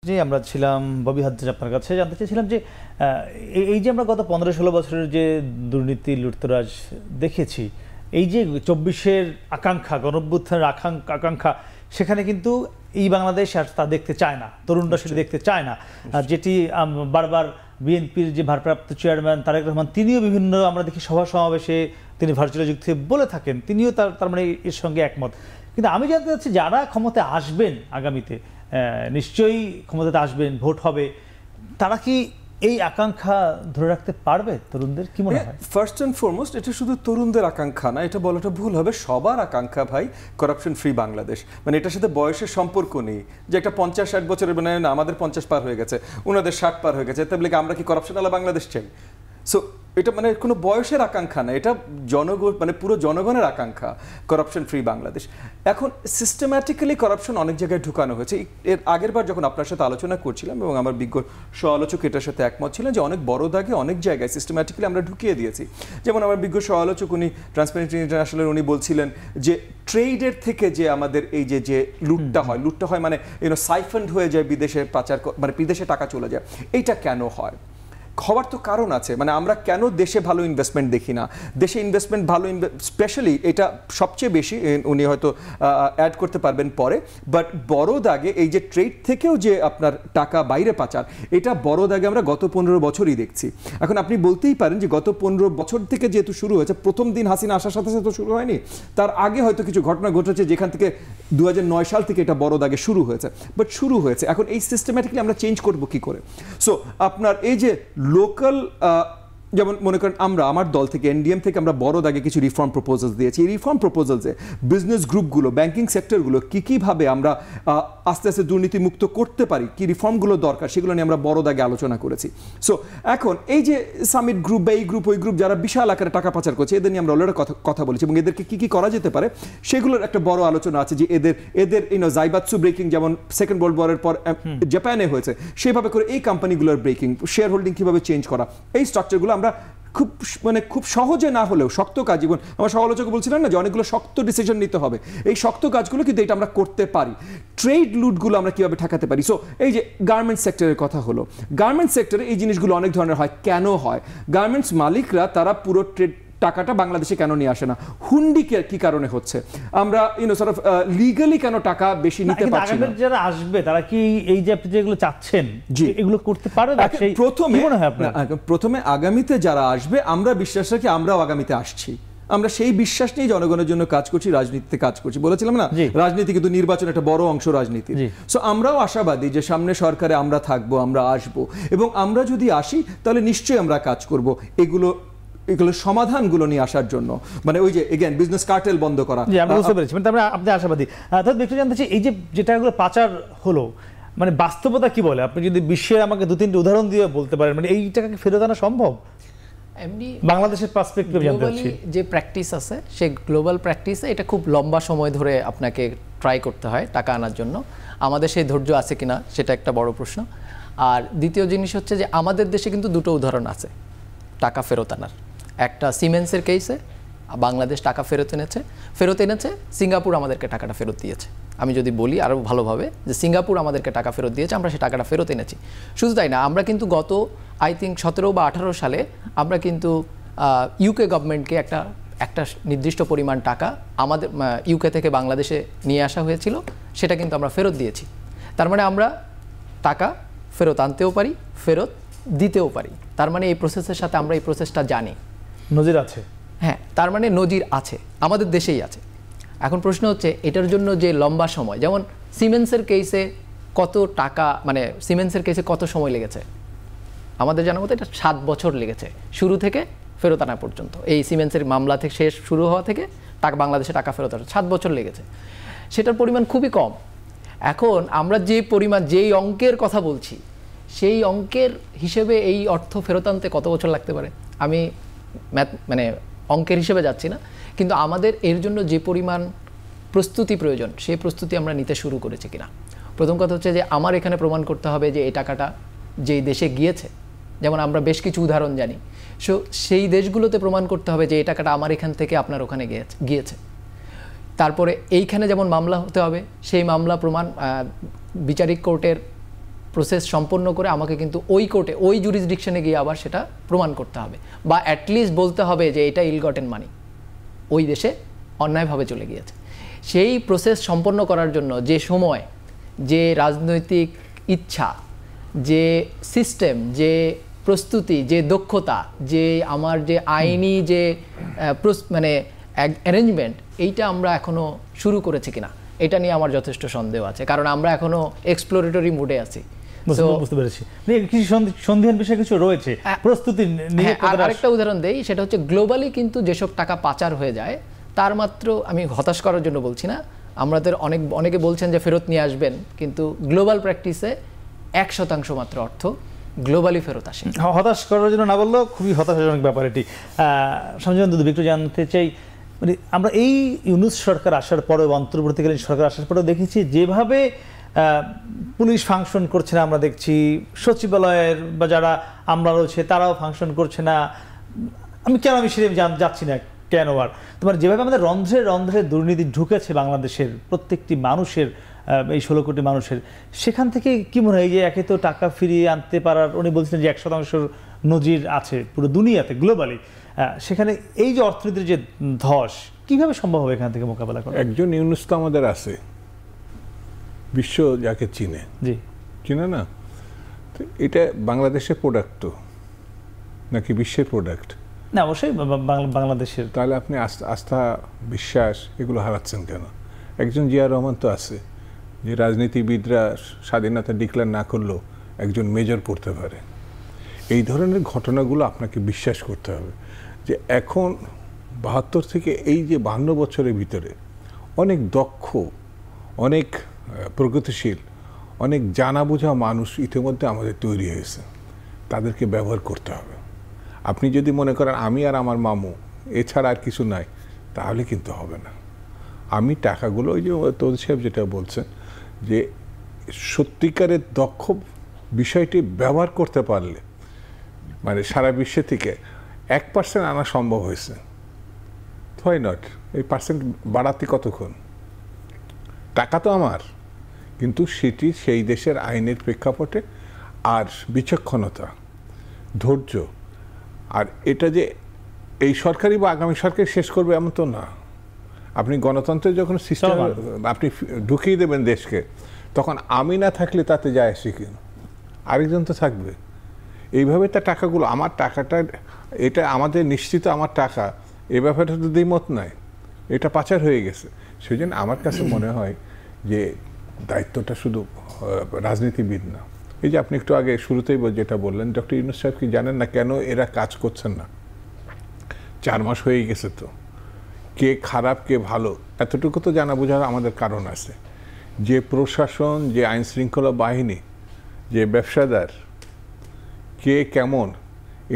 জি, আমরা ছিলাম ববি হাজ্জাজ, আপনার কাছে জানতে চেয়েছিলাম যে এই যে আমরা গত 15-16 বছরের যে দুর্নীতি লুটতরাজ দেখেছি, এই যে 24-এর আকাঙ্ক্ষা, গণঅভ্যুত্থানের আকাঙ্ক্ষা, সেখানে কিন্তু এই বাংলাদেশ আর তা দেখতে চায় না, তরুণরা সেটা দেখতে চায় না। যেটি বারবার বিএনপির যে ভারপ্রাপ্ত চেয়ারম্যান তারেক রহমান, তিনিও বিভিন্ন আমরা দেখি সভা সমাবেশে তিনি ভার্চুয়াল যুগ থেকে বলে থাকেন, তিনিও তার মানে এর সঙ্গে একমত। কিন্তু আমি জানতে চাচ্ছি, যারা ক্ষমতায় আসবেন আগামীতে, নিশ্চয়ই ক্ষমতাতে আসবেন, ভোট হবে, তারা কি এই আকাঙ্ক্ষা ধরে রাখতে পারবে? তরুণদের কি মনে হয়? ফার্স্ট অ্যান্ড ফরমোস্ট এটা শুধু তরুণদের আকাঙ্ক্ষা না, এটা বলাটা ভুল হবে, সবার আকাঙ্ক্ষা ভাই করাপশন ফ্রি বাংলাদেশ। মানে এটার সাথে বয়সের সম্পর্ক নেই, যে একটা 50-60 বছরের, মানে না আমাদের 50 পার হয়ে গেছে, ওনাদের 60 পার হয়ে গেছে, তাহলে আমরা কি করাপশন আলা বাংলাদেশ চাই? সো এটা মানে কোনো বয়সের আকাঙ্ক্ষা না, এটা জনগণ, মানে পুরো জনগণের আকাঙ্ক্ষা করাপশন ফ্রি বাংলাদেশ। এখন সিস্টেম্যাটিক্যালি করাপশন অনেক জায়গায় ঢুকানো হয়েছে। এর আগের বার যখন আপনার সাথে আলোচনা করছিলাম, এবং আমার বিজ্ঞ সহ-আলোচক এটার সাথে একমত ছিলেন যে অনেক বড় দাগে অনেক জায়গায় সিস্টেম্যাটিক্যালি আমরা ঢুকিয়ে দিয়েছি। যেমন আমার বিজ্ঞ সহ-আলোচক উনি ট্রান্সপারেন্সি ইন্টারন্যাশনালের উনি বলছিলেন যে ট্রেডের থেকে যে আমাদের এই যে লুটটা হয় মানে সাইফন্ড হয়ে যায়, বিদেশে পাচার, মানে বিদেশে টাকা চলে যায়, এইটা কেন হয়? হওয়ার তো কারণ আছে। মানে আমরা কেন দেশে ভালো ইনভেস্টমেন্ট দেখি না? দেশে ইনভেস্টমেন্ট ভালো, স্পেশালি এটা সবচেয়ে বেশি, উনি হয়তো অ্যাড করতে পারবেন পরে, বাট বড় দাগে এই যে ট্রেড থেকেও যে আপনার টাকা বাইরে পাচার, এটা বড় দাগে আমরা গত 15 বছরই দেখছি। এখন আপনি বলতেই পারেন যে গত 15 বছর থেকে যেহেতু শুরু হয়েছে, প্রথম দিন হাসিনা আসার সাথে সাথে তো শুরু হয়নি, তার আগে হয়তো কিছু ঘটনা ঘটেছে যেখান থেকে 2009 সাল থেকে এটা বড় দাগে শুরু হয়েছে, বাট শুরু হয়েছে। এখন এই সিস্টেম্যাটিকলি আমরা চেঞ্জ করবো কি করে? সো আপনার এই যে লোকাল, যেমন মনে করেন আমার দল থেকে, এনডিএম থেকে আমরা বড় দাগে কিছু রিফর্ম প্রপোজাল দিয়েছি। এই রিফর্ম প্রপোজালসে বিজনেস গ্রুপগুলো, ব্যাংকিং সেক্টরগুলো কীভাবে আমরা আস্তে আস্তে দুর্নীতি মুক্ত করতে পারি, কি রিফর্মগুলো দরকার, সেগুলো নিয়ে আমরা বড় দাগে আলোচনা করেছি। সো এখন এই যে সামিট গ্রুপ বা এই গ্রুপ ওই গ্রুপ যারা বিশাল আকারে টাকা পাচার করছে, এদের নিয়ে আমরা অলরেডি কথা বলেছি, এবং এদেরকে কি করা যেতে পারে সেগুলোর একটা বড় আলোচনা আছে। যে এদের জাইবাৎসু ব্রেকিং, যেমন সেকেন্ড ওয়ার্ল্ড ওয়ারের পর জাপানে হয়েছে, সেভাবে করে এই কোম্পানিগুলোর ব্রেকিং, শেয়ার হোল্ডিং কীভাবে চেঞ্জ করা, এই স্ট্রাকচারগুলো আমরা খুব সহজে না হলেও শক্ত কাজ, যেমন আমার সমালোচক বলছিলেন না যে অনেকগুলো শক্ত ডিসিশন নিতে হবে, এই শক্ত কাজগুলো কিন্তু এটা আমরা করতে পারি। ট্রেড লুটগুলো আমরা কিভাবে ঠেকাতে পারি? সো এই যে গার্মেন্টস সেক্টরের কথা হলো, গার্মেন্টস সেক্টরে এই জিনিসগুলো অনেক ধরনের হয়। কেন হয়? গার্মেন্টস মালিকরা তারা পুরো ট্রেড টাকাটা বাংলাদেশে কেন নিয়ে আসে না? হুন্ডি কি কারণে হচ্ছে? আমরা লিগালি কেন টাকা বেশি নিতে পারছি না? যারা আসবে তারা কি এই যে আপনি যেগুলো চাচ্ছেন এগুলো করতে পারবে? প্রথমে আগামীতে যারা আসবে, আমরা বিশ্বাস রাখি আমরাও আগামীতে আসছি, আমরা সেই বিশ্বাস নিয়ে জনগণের জন্য কাজ করছি, রাজনীতিতে কাজ করছি। বলেছিলাম না, রাজনীতি কিন্তু নির্বাচন একটা বড় অংশ রাজনীতি। সো আমরাও আশাবাদী যে সামনে সরকারে আমরা থাকবো, আমরা আসবো, এবং আমরা যদি আসি তাহলে নিশ্চয়ই আমরা কাজ করব এগুলো সমাধানগুলো নিয়ে আসার জন্য। মানে ওই যে এগেন বিজনেস কার্টেল বন্ধ করা। আমি বুঝতে পেরেছি, মানে আপনি আশাবাদী। তাহলে দেখতে জানতে চাই, এই যে যেটাগুলো পাচার হলো, মানে বাস্তবতা কি বলে? আপনি যদি বিশ্বের আমাকে 2-3টি উদাহরণ দিয়ে বলতে পারেন, মানে এই টাকাকে ফেরত আনা সম্ভব? এমনি বাংলাদেশের পার্সপেক্টিভ জানতে চাচ্ছি। যে প্র্যাকটিস আছে, সেই গ্লোবাল প্র্যাকটিসে এটা খুব লম্বা সময় ধরে আপনাকে ট্রাই করতে হয় টাকা আনার জন্য। আমাদের সেই ধৈর্য আছে কিনা সেটা একটা বড় প্রশ্ন। আর দ্বিতীয় জিনিস হচ্ছে যে আমাদের দেশে কিন্তু দুটো উদাহরণ আছে টাকা ফেরত আনার। একটা সিমেন্সের কেসে বাংলাদেশ টাকা ফেরত এনেছে, সিঙ্গাপুর আমাদেরকে টাকাটা ফেরত দিয়েছে। আমি যদি বলি আরও ভালোভাবে, যে সিঙ্গাপুর আমাদেরকে টাকা ফেরত দিয়েছে, আমরা সেই টাকাটা ফেরত এনেছি। শুধু তাই না, আমরা কিন্তু গত আই থিঙ্ক 17 বা 18 সালে আমরা কিন্তু ইউকে গভর্নমেন্টকে একটা নির্দিষ্ট পরিমাণ টাকা আমাদের ইউকে থেকে বাংলাদেশে নিয়ে আসা হয়েছিল, সেটা কিন্তু আমরা ফেরত দিয়েছি। তার মানে আমরা টাকা ফেরত আনতেও পারি, ফেরত দিতেও পারি। তার মানে এই প্রসেসের সাথে আমরা এই প্রসেসটা জানি, নজির আছে। হ্যাঁ, তার মানে নজির আছে, আমাদের দেশেই আছে। এখন প্রশ্ন হচ্ছে এটার জন্য যে লম্বা সময়, যেমন সিমেন্সের কেসে কত টাকা, মানে সিমেন্সের কেসে কত সময় লেগেছে? আমাদের জানার মতো এটা 7 বছর লেগেছে শুরু থেকে ফেরত আনা পর্যন্ত। এই সিমেন্সের মামলা থেকে শেষ শুরু হওয়া থেকে বাংলাদেশে টাকা ফেরত আসা 7 বছর লেগেছে। সেটার পরিমাণ খুবই কম। এখন আমরা যেই অঙ্কের কথা বলছি, সেই অঙ্কের হিসেবে এই অর্থ ফেরত আনতে কত বছর লাগতে পারে? আমি মানে অঙ্কের হিসেবে যাচ্ছি না, কিন্তু আমাদের এর জন্য যে পরিমাণ প্রস্তুতি প্রয়োজন, সেই প্রস্তুতি আমরা নিতে শুরু করেছি কিনা। প্রথম কথা হচ্ছে যে আমার এখানে প্রমাণ করতে হবে যে এই টাকাটা যেই দেশে গিয়েছে, যেমন আমরা বেশ কিছু উদাহরণ জানি, সেই দেশগুলোতে প্রমাণ করতে হবে যে এই টাকাটা আমার এখান থেকে আপনার ওখানে গিয়েছে। তারপরে এইখানে যেমন মামলা হতে হবে, সেই মামলা প্রমাণ বিচারিক কোর্টের প্রসেস সম্পন্ন করে আমাকে কিন্তু ওই কোর্টে ওই জুরিসডিকশনে গিয়ে আবার সেটা প্রমাণ করতে হবে, বা অ্যাটলিস্ট বলতে হবে যে এটা ইল গটেন মানি, ওই দেশে অন্যায়ভাবে চলে গিয়েছে। সেই প্রসেস সম্পন্ন করার জন্য যে সময়, যে রাজনৈতিক ইচ্ছা, যে সিস্টেম, যে প্রস্তুতি, যে দক্ষতা, যে আমার যে আইনি যে মানে অ্যারেঞ্জমেন্ট, এইটা আমরা এখনও শুরু করেছি কিনা এটা নিয়ে আমার যথেষ্ট সন্দেহ আছে, কারণ আমরা এখনও এক্সপ্লোরেটরি মুডে আছি। বুঝতে পেরেছি, কিছু সন্দেহের বিষয় কিছু রয়েছে প্রস্তুতি নিয়ে। আরেকটা উদাহরণ দেই, সেটা হচ্ছে গ্লোবালি কিন্তু যেসব টাকা পাচার হয়ে যায় তার মাত্র, আমি হতাশ করার জন্য বলছি না, আমাদের অনেকে বলছেন যে ফেরত নিয়ে আসবেন, কিন্তু গ্লোবাল প্র্যাকটিসে 1% মাত্র অর্থ গ্লোবালি ফেরত আসে। হতাশ করার জন্য না বললেও খুবই হতাশাজনক ব্যাপার এটি। সঞ্জয় দুদু, একটু জানতে চাই, মানে আমরা এই ইউনূস সরকার আসার পরেও, অন্তর্বর্তীকালীন সরকার আসার পরেও দেখেছি যেভাবে পুলিশ ফাংশন করছে না, আমরা দেখছি সচিবালয়ের বা যারা আমরা রয়েছে তারাও ফাংশন করছে না। আমি সেটা যাচ্ছি না কেন, আর তোমার যেভাবে আমাদের রন্ধ্রে রন্ধ্রে দুর্নীতি ঢুকেছে বাংলাদেশের প্রত্যেকটি মানুষের, এই 16 কোটি মানুষের, সেখান থেকে কি মনে হয় যে একে তো টাকা ফিরিয়ে আনতে পারার, উনি বলছিলেন যে 1% নজির আছে পুরো দুনিয়াতে গ্লোবালি, সেখানে এই যে অর্থনীতির যে ধস, কিভাবে সম্ভব হবে এখান থেকে মোকাবেলা করা? একজন ইউনূস তো আমাদের আছে, বিশ্ব যাকে চিনে, জি চিনে না, তো এটা বাংলাদেশের প্রোডাক্ট তো নাকি বিশ্বের প্রোডাক্ট? না, অবশ্যই বাংলাদেশের। তাহলে আপনি আস্থা, বিশ্বাস এগুলো হারাচ্ছেন কেন? একজন জিয়া রহমান তো আছে, যে রাজনীতিবিদরা স্বাধীনতা ডিক্লেয়ার না করলেও একজন মেজর পড়তে পারে। এই ধরনের ঘটনাগুলো আপনাকে বিশ্বাস করতে হবে যে এখন 72 থেকে এই যে 52 বছরের ভিতরে অনেক দক্ষ, অনেক প্রগতিশীল, অনেক জানা বোঝা মানুষ ইতিমধ্যে আমাদের তৈরি হয়েছে, তাদেরকে ব্যবহার করতে হবে। আপনি যদি মনে করেন আমি আর আমার মামু এছাড়া আর কিছু নাই, তাহলে কিন্তু হবে না। আমি টাকাগুলো, ওই যে তৌহিদ সাহেব যেটা বলছেন, যে সত্যিকারের দক্ষ বিষয়টি ব্যবহার করতে পারলে, মানে সারা বিশ্ব থেকে 1% আনা সম্ভব হয়েছে, হোয়াই নট? এই পার্সেন্ট বাড়াতে কতক্ষণ? টাকা তো আমার, কিন্তু সেটি সেই দেশের আইনের প্রেক্ষাপটে আর বিচক্ষণতা, ধৈর্য, আর এটা যে এই সরকারই বা আগামী সরকার শেষ করবে এমন তো না। আপনি গণতন্ত্রের যখন সিস্টেম আপনি ঢুকিয়ে দেবেন দেশকে, তখন আমি না থাকলে তাতে যায় আসে কেন? আরেকজন তো থাকবে। এইভাবে তার টাকাগুলো, আমার টাকাটা, এটা আমাদের নিশ্চিত আমার টাকা, এ ব্যাপারে তো দ্বিমত নাই, এটা পাচার হয়ে গেছে। সেই জন্য আমার কাছে মনে হয় যে দায়িত্বটা শুধু রাজনীতিবিদ না। এই যে আপনি একটু আগে শুরুতেই যেটা বললেন, ডক্টর ইউনূস সাহেব কি জানেন না কেন এরা কাজ করছেন না? 4 মাস হয়ে গেছে তো, কে খারাপ কে ভালো এতটুকু তো জানা বোঝার আমাদের কারণ আছে। যে প্রশাসন, যে আইন শৃঙ্খলা বাহিনী, যে ব্যবসাদার, কে কেমন,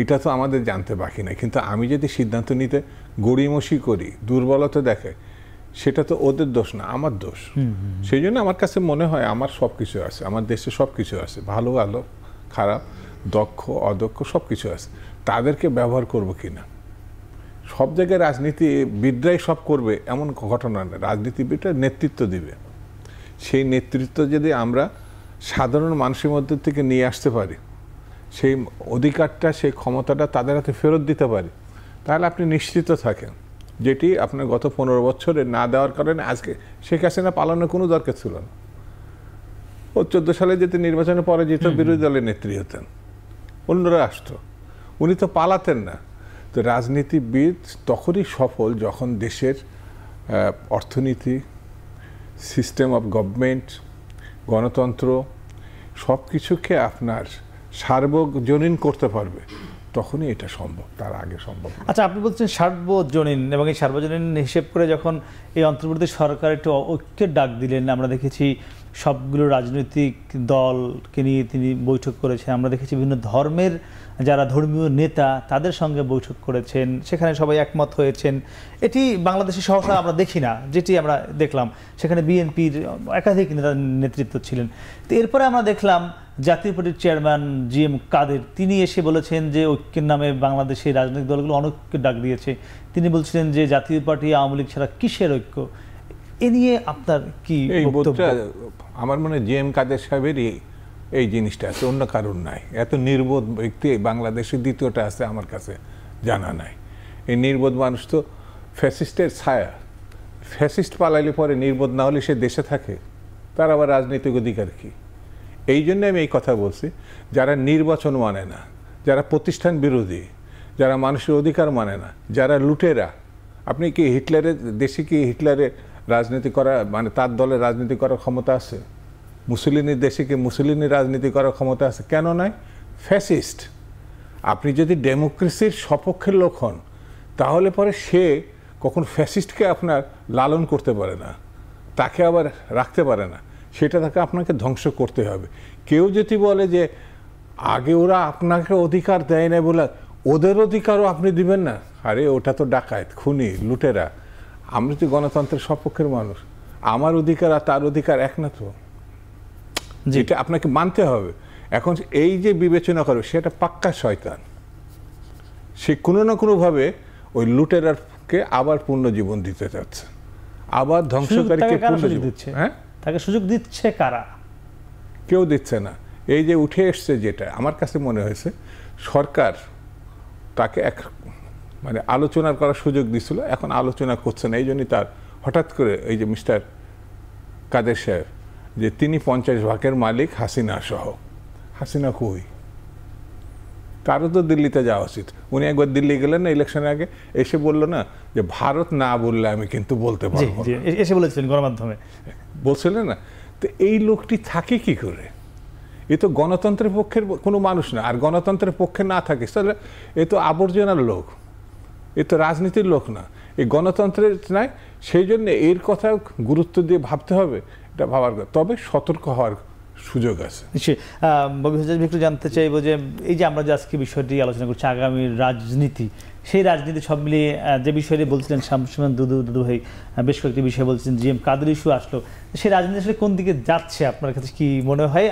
এটা তো আমাদের জানতে বাকি নাই। কিন্তু আমি যদি সিদ্ধান্ত নিতে গড়িমসি করি, দুর্বলতা দেখে, সেটা তো ওদের দোষ না, আমার দোষ। সেই জন্য আমার কাছে মনে হয় আমার সব কিছু আছে, আমার দেশে সব কিছু আছে, ভালো ভালো, খারাপ, দক্ষ অদক্ষ সব কিছু আছে। তাদেরকে ব্যবহার করব কিনা? সব জায়গায় রাজনীতিবিদরাই সব করবে এমন ঘটনা না, রাজনীতিবিদরা নেতৃত্ব দিবে। সেই নেতৃত্ব যদি আমরা সাধারণ মানুষের মধ্যে থেকে নিয়ে আসতে পারি, সেই অধিকারটা, সেই ক্ষমতাটা তাদের হাতে ফেরত দিতে পারি, তাহলে আপনি নিশ্চিত থাকেন, যেটি আপনার গত 15 বছরে না দেওয়ার কারণে আজকে শেখ হাসিনা পালানোর কোনো দরকার ছিল না। ও 14 সালে যেতে নির্বাচনে পরে যেত, বিরোধী দলের নেত্রী হতেন, অন্যরা আসতো, উনি তো পালাতেন না। তো রাজনীতিবিদ তখনই সফল যখন দেশের অর্থনীতি, সিস্টেম অফ গভর্নমেন্ট, গণতন্ত্র সব কিছুকে আপনার সার্বজনীন করতে পারবে, তখনই এটা সম্ভব, তার আগে সম্ভব। আচ্ছা, আপনি বলছেন সার্বজনীন, এবং এই সার্বজনীন হিসেব করে যখন এই অন্তর্বর্তী সরকার একটু ঐক্যের ডাক দিলেন, আমরা দেখেছি সবগুলো রাজনৈতিক দলকে নিয়ে তিনি বৈঠক করেছেন। আমরা দেখেছি বিভিন্ন ধর্মের যারা ধর্মীয় নেতা তাদের সঙ্গে বৈঠক করেছেন, সেখানে সবাই একমত হয়েছেন। এটি বাংলাদেশে সহসা আমরা দেখি না, যেটি আমরা দেখলাম সেখানে বিএনপির একাধিক নেতৃত্ব ছিলেন। তো এরপরে আমরা দেখলাম জাতীয় পার্টির চেয়ারম্যান GM কাদের, তিনি এসে বলেছেন যে ঐক্যের নামে বাংলাদেশের রাজনৈতিক দলগুলো অনৈক্যের ডাক দিয়েছে। তিনি বলছিলেন যে জাতীয় পার্টি আওয়ামী লীগ ছাড়া কিসের ঐক্য? এ নিয়ে আপনার কি বক্তব্য? আমার মনে হয় GM কাদের সাহেবেরই এই জিনিসটা আছে, অন্য কারণ নাই। এত নির্বোধ ব্যক্তি বাংলাদেশের দ্বিতীয়টা আছে আমার কাছে জানা নাই। এই নির্বোধ মানুষ তো ফ্যাসিস্টের ছায়া। ফ্যাসিস্ট পালাইলে পরে নির্বোধ না হলে সে দেশে থাকে, তার আবার রাজনৈতিক অধিকার কি? এই জন্য আমি এই কথা বলছি, যারা নির্বাচন মানে না, যারা প্রতিষ্ঠান বিরোধী, যারা মানুষের অধিকার মানে না, যারা লুটেরা। আপনি কি হিটলারের দেশে কি হিটলারের রাজনীতি করা মানে তার দলের রাজনীতি করার ক্ষমতা আছে? মুসলিনের দেশে কি মুসলিনের রাজনীতি করার ক্ষমতা আছে? কেন নয়? ফ্যাসিস্ট। আপনি যদি ডেমোক্রেসির সপক্ষের লোক হন তাহলে পরে সে কখন ফ্যাসিস্টকে আপনার লালন করতে পারে না, তাকে আবার রাখতে পারে না, সেটা তাকে আপনাকে ধ্বংস করতে হবে। কেউ যদি বলে যে আগে ওরা আপনাকে অধিকার দেয় না বলে ওদের অধিকারও আপনি দিবেন না, আরে ওটা তো ডাকাত, খুনি, লুটেরা। আমরা তো গণতন্ত্রের সপক্ষের মানুষ, আমার অধিকার আর তার অধিকার এক না তো, যেটা আপনাকে মানতে হবে। এখন এই যে বিবেচনা করবে সেটা পাক্কা শয়তান, সে কোনো না কোনোভাবে ওই লুটেরারকে আবার পূর্ণ জীবন দিতে চাচ্ছে, আবার ধ্বংসকারীকে পূর্ণ জীবন দিচ্ছে। হ্যাঁ, তাকে সুযোগ দিচ্ছে কারা? কেউ দিচ্ছে না। এই যে উঠে এসছে, যেটা আমার কাছে মনে হয়েছে সরকার তাকে এক মানে আলোচনা করার সুযোগ দিছিল, এখন আলোচনা করছে না। এই জন্যই তার হঠাৎ করে এই যে মিস্টার কাদের সাহেব, যে তিনি 50% মালিক হাসিনা সহ। হাসিনা কই? তারও তো দিল্লিতে যাওয়া উচিত। উনি একবার দিল্লি গেলেন না ইলেকশনের আগে, এসে বললো না যে ভারত না বললে আমি কিন্তু বলতে পারবো না। এসে বলেছিলেন গণমাধ্যমে, বলছিলেন না? তো এই লোকটি থাকে কি করে? এ তো গণতন্ত্রের পক্ষের কোনো মানুষ না। আর গণতন্ত্রের পক্ষে না থাকে তাহলে এ তো আবর্জনার লোক, এ তো রাজনীতির লোক না, এই গণতন্ত্রের নাই। সেই জন্য এর কথা গুরুত্ব দিয়ে ভাবতে হবে, এটা ভাবার কথা। তবে সতর্ক হওয়ার সুযোগ আছে। নিশ্চয়ই। ববি হাজার একটু জানতে চাইবো যে এই যে আমরা যে আজকে বিষয়টি আলোচনা করছি আগামীর রাজনীতি, সেই রাজনীতি সব মিলিয়ে যে বিষয়টি বলছিলেন শামসুমান দুদু ভাই, বেশ কয়েকটি বিষয় বলছেন, জিএম কাদের ইস্যু আসলো, সেই রাজনীতি আসলে কোন দিকে যাচ্ছে আপনার কাছে কি মনে হয়?